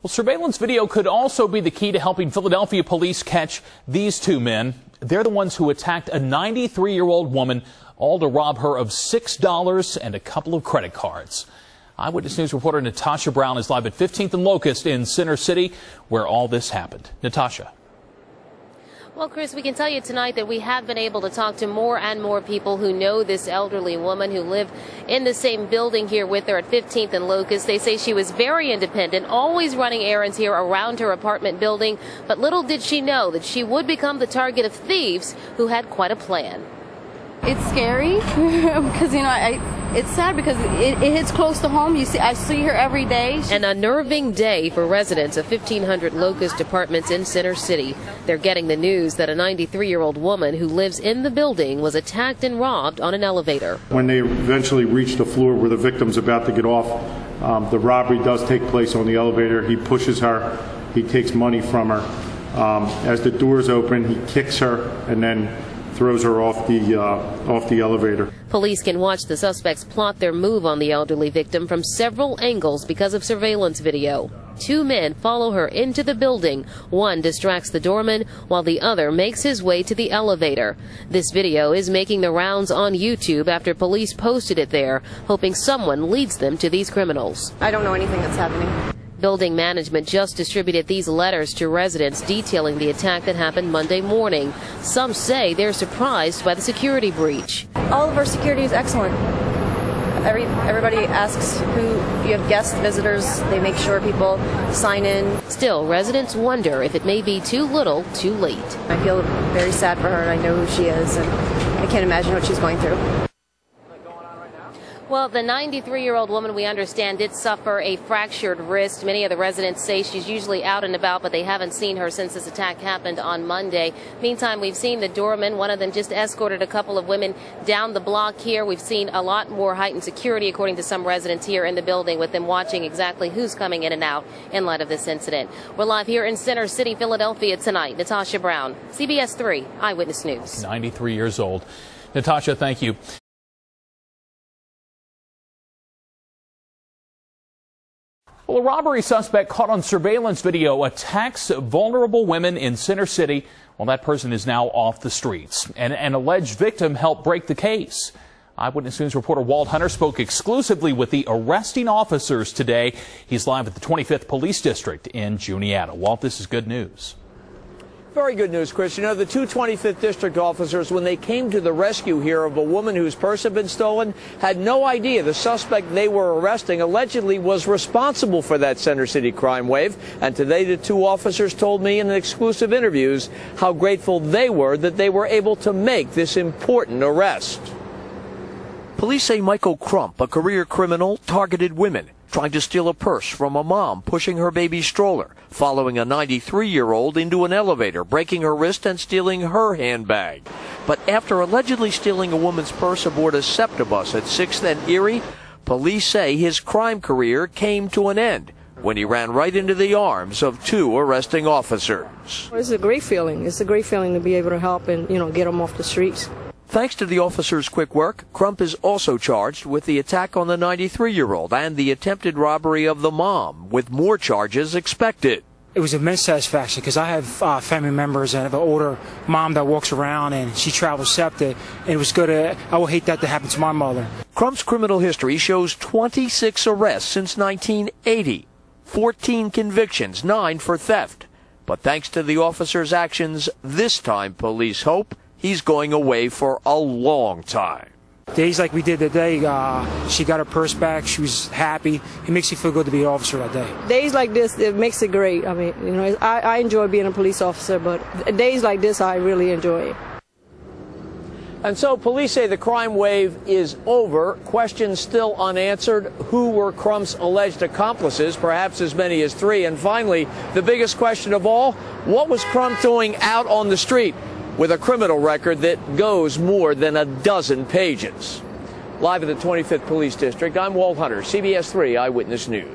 Well, surveillance video could also be the key to helping Philadelphia police catch these two men. They're the ones who attacked a 93-year-old woman, all to rob her of $6 and a couple of credit cards. Eyewitness News reporter Natasha Brown is live at 15th and Locust in Center City, where all this happened. Natasha. Well, Chris, we can tell you tonight that we have been able to talk to more and more people who know this elderly woman who lived in the same building here with her at 15th and Locust. They say she was very independent, always running errands here around her apartment building. But little did she know that she would become the target of thieves who had quite a plan. It's scary because, it's sad because it hits close to home. I see her every day. An unnerving day for residents of 1,500 Locust apartments in Center City. They're getting the news that a 93-year-old woman who lives in the building was attacked and robbed on an elevator. When they eventually reach the floor where the victim's about to get off, the robbery does take place on the elevator. He pushes her. He takes money from her. As the doors open, he kicks her and then throws her off the elevator. Police can watch the suspects plot their move on the elderly victim from several angles because of surveillance video. Two men follow her into the building. One distracts the doorman while the other makes his way to the elevator. This video is making the rounds on YouTube after police posted it there, hoping someone leads them to these criminals. I don't know anything that's happening. Building management just distributed these letters to residents detailing the attack that happened Monday morning. Some say they're surprised by the security breach. All of our security is excellent. Everybody asks who you have guests, visitors. They make sure people sign in. Still, residents wonder if it may be too little, too late. I feel very sad for her, and I know who she is, and I can't imagine what she's going through. Well, the 93-year-old woman, we understand, did suffer a fractured wrist. Many of the residents say she's usually out and about, but they haven't seen her since this attack happened on Monday. Meantime, we've seen the doorman. One of them just escorted a couple of women down the block here. We've seen a lot more heightened security, according to some residents here in the building, with them watching exactly who's coming in and out in light of this incident. We're live here in Center City, Philadelphia tonight. Natasha Brown, CBS 3 Eyewitness News. 93 years old. Natasha, thank you. Well, a robbery suspect caught on surveillance video attacks vulnerable women in Center City. Well, that person is now off the streets. And an alleged victim helped break the case. Eyewitness News reporter Walt Hunter spoke exclusively with the arresting officers today. He's live at the 25th Police District in Juniata. Walt, this is good news. Very good news, Chris. You know, the two 25th District officers, when they came to the rescue here of a woman whose purse had been stolen, had no idea the suspect they were arresting allegedly was responsible for that Center City crime wave. And today the two officers told me in exclusive interviews how grateful they were that they were able to make this important arrest. Police say Michael Crump, a career criminal, targeted women, trying to steal a purse from a mom pushing her baby stroller, following a 93-year-old into an elevator, breaking her wrist and stealing her handbag. But after allegedly stealing a woman's purse aboard a SEPTA bus at 6th and Erie, police say his crime career came to an end when he ran right into the arms of two arresting officers. It's a great feeling. It's a great feeling to be able to help and, get them off the streets. Thanks to the officers' quick work, Crump is also charged with the attack on the 93-year-old and the attempted robbery of the mom, with more charges expected. It was immense satisfaction because I have family members and I have an older mom that walks around and she travels SEPTA, and it was good. I would hate that to happen to my mother. Crump's criminal history shows 26 arrests since 1980, 14 convictions, 9 for theft. But thanks to the officers' actions, this time police hope he's going away for a long time. Days like we did today, she got her purse back. She was happy. It makes you feel good to be an officer that day. Days like this, it makes it great. I mean, I enjoy being a police officer, but days like this, I really enjoy it. And so police say the crime wave is over. Questions still unanswered. Who were Crump's alleged accomplices? Perhaps as many as 3. And finally, the biggest question of all, what was Crump doing out on the street with a criminal record that goes more than a dozen pages? Live at the 25th Police District, I'm Walt Hunter, CBS 3 Eyewitness News.